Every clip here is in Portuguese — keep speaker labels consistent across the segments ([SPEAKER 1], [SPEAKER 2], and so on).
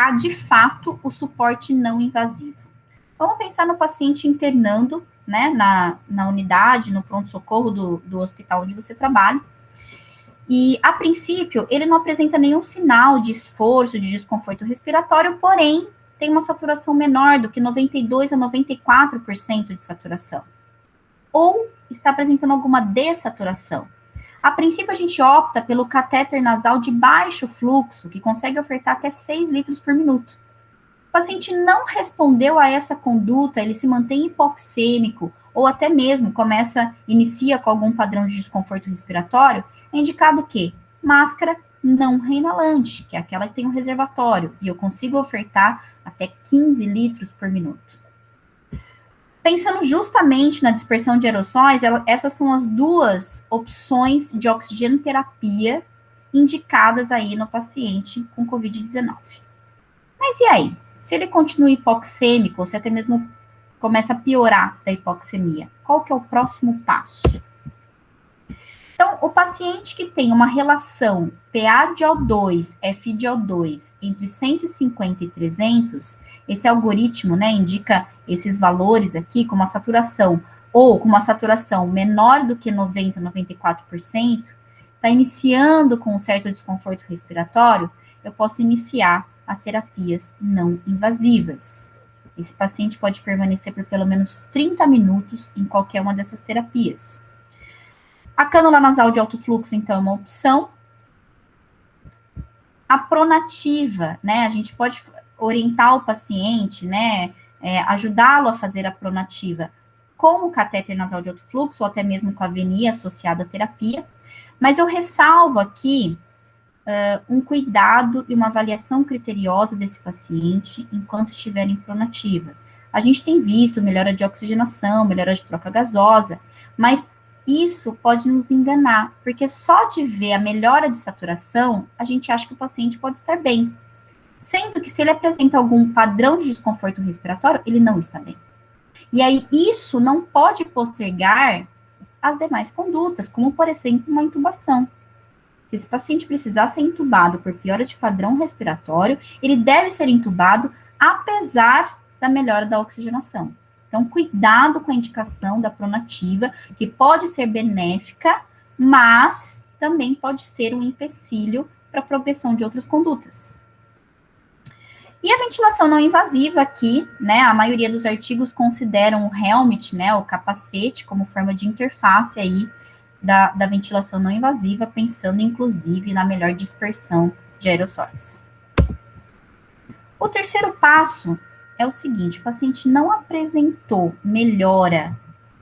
[SPEAKER 1] aplicar, de fato, o suporte não invasivo. Vamos pensar no paciente internando, né, na unidade, no pronto-socorro do hospital onde você trabalha. E, a princípio, ele não apresenta nenhum sinal de esforço, de desconforto respiratório, porém, tem uma saturação menor do que 92% a 94% de saturação. Ou está apresentando alguma dessaturação. A princípio, a gente opta pelo catéter nasal de baixo fluxo, que consegue ofertar até 6 litros por minuto. O paciente não respondeu a essa conduta, ele se mantém hipoxêmico, ou até mesmo inicia com algum padrão de desconforto respiratório, é indicado o quê? Máscara não reinalante, que é aquela que tem um reservatório, e eu consigo ofertar até 15 litros por minuto. Pensando justamente na dispersão de aerossóis, essas são as duas opções de oxigenoterapia indicadas aí no paciente com Covid-19. Mas e aí? Se ele continua hipoxêmico, ou se até mesmo começa a piorar da hipoxemia, qual que é o próximo passo? Então, o paciente que tem uma relação PA de O2, F de O2 entre 150 e 300, esse algoritmo, né, indica esses valores aqui com uma saturação ou com uma saturação menor do que 90, 94%, está iniciando com um certo desconforto respiratório, eu posso iniciar as terapias não invasivas. Esse paciente pode permanecer por pelo menos 30 minutos em qualquer uma dessas terapias. A cânula nasal de alto fluxo, então, é uma opção. A pronativa, né? A gente pode orientar o paciente, né? Ajudá-lo a fazer a pronativa com o catéter nasal de alto fluxo, ou até mesmo com a venia associada à terapia. Mas eu ressalvo aqui um cuidado e uma avaliação criteriosa desse paciente enquanto estiver em pronativa. A gente tem visto melhora de oxigenação, melhora de troca gasosa, mas isso pode nos enganar, porque só de ver a melhora de saturação, a gente acha que o paciente pode estar bem. Sendo que se ele apresenta algum padrão de desconforto respiratório, ele não está bem. E aí, isso não pode postergar as demais condutas, como, por exemplo, uma intubação. Se esse paciente precisar ser intubado por piora de padrão respiratório, ele deve ser intubado apesar da melhora da oxigenação. Então, cuidado com a indicação da pronativa, que pode ser benéfica, mas também pode ser um empecilho para a progressão de outras condutas. E a ventilação não invasiva aqui, né, a maioria dos artigos consideram o helmet, né, o capacete, como forma de interface aí da ventilação não invasiva, pensando inclusive na melhor dispersão de aerossóis. O terceiro passo é o seguinte: o paciente não apresentou melhora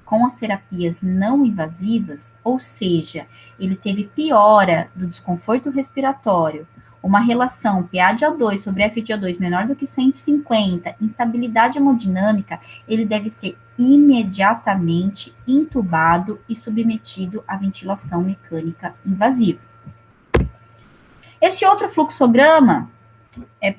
[SPEAKER 1] com as terapias não invasivas, ou seja, ele teve piora do desconforto respiratório, uma relação PA de O2 sobre F de O2 menor do que 150, instabilidade hemodinâmica, ele deve ser imediatamente intubado e submetido à ventilação mecânica invasiva. Esse outro fluxograma é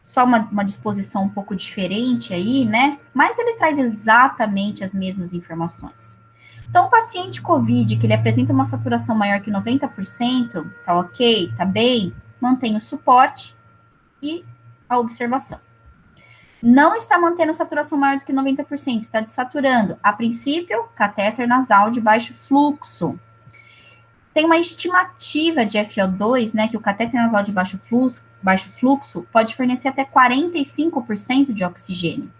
[SPEAKER 1] só uma disposição um pouco diferente aí, né? Mas ele traz exatamente as mesmas informações. Então, o paciente COVID, que ele apresenta uma saturação maior que 90%, tá ok, tá bem, mantém o suporte e a observação. Não está mantendo saturação maior do que 90%, está desaturando. A princípio, catéter nasal de baixo fluxo. Tem uma estimativa de FO2, né, que o catéter nasal de baixo fluxo pode fornecer até 45% de oxigênio.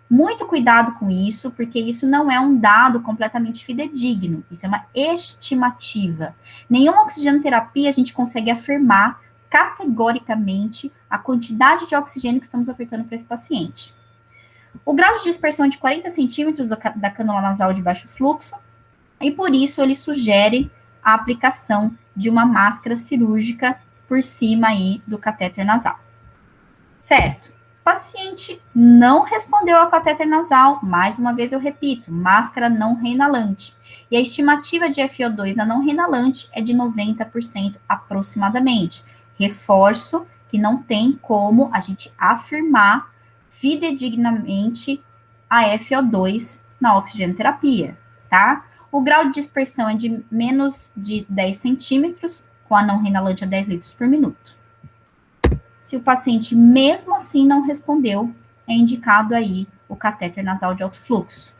[SPEAKER 1] Muito cuidado com isso, porque isso não é um dado completamente fidedigno, isso é uma estimativa. Nenhuma oxigenoterapia a gente consegue afirmar categoricamente a quantidade de oxigênio que estamos ofertando para esse paciente. O grau de dispersão é de 40 centímetros da cânula nasal de baixo fluxo, e por isso ele sugere a aplicação de uma máscara cirúrgica por cima aí do catéter nasal. Certo? O paciente não respondeu ao catéter nasal, mais uma vez eu repito, máscara não reinalante. E a estimativa de FO2 na não reinalante é de 90% aproximadamente. Reforço que não tem como a gente afirmar fidedignamente a FO2 na oxigenoterapia, tá? O grau de dispersão é de menos de 10 centímetros, com a não reinalante a 10 litros por minuto. Se o paciente mesmo assim não respondeu, é indicado aí o catéter nasal de alto fluxo.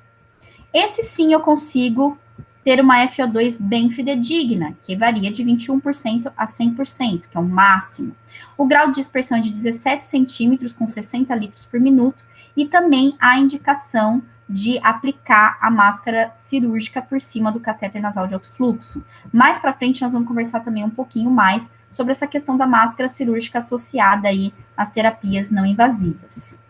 [SPEAKER 1] Esse sim eu consigo ter uma FO2 bem fidedigna, que varia de 21% a 100%, que é o máximo. O grau de dispersão é de 17 centímetros, com 60 litros por minuto, e também a indicação de aplicar a máscara cirúrgica por cima do catéter nasal de alto fluxo. Mais para frente, nós vamos conversar também um pouquinho mais sobre essa questão da máscara cirúrgica associada aí às terapias não invasivas.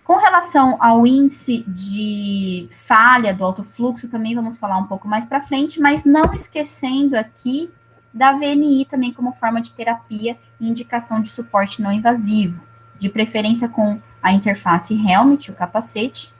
[SPEAKER 1] Com relação ao índice de falha do alto fluxo, também vamos falar um pouco mais para frente, mas não esquecendo aqui da VNI também como forma de terapia e indicação de suporte não invasivo, de preferência com a interface helmet, o capacete,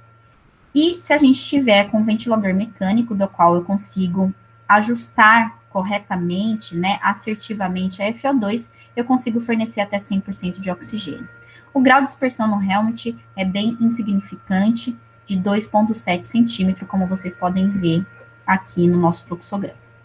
[SPEAKER 1] e se a gente estiver com um ventilador mecânico, do qual eu consigo ajustar corretamente, né, assertivamente a FO2, eu consigo fornecer até 100% de oxigênio. O grau de dispersão no helmet é bem insignificante, de 2,7 centímetros, como vocês podem ver aqui no nosso fluxograma.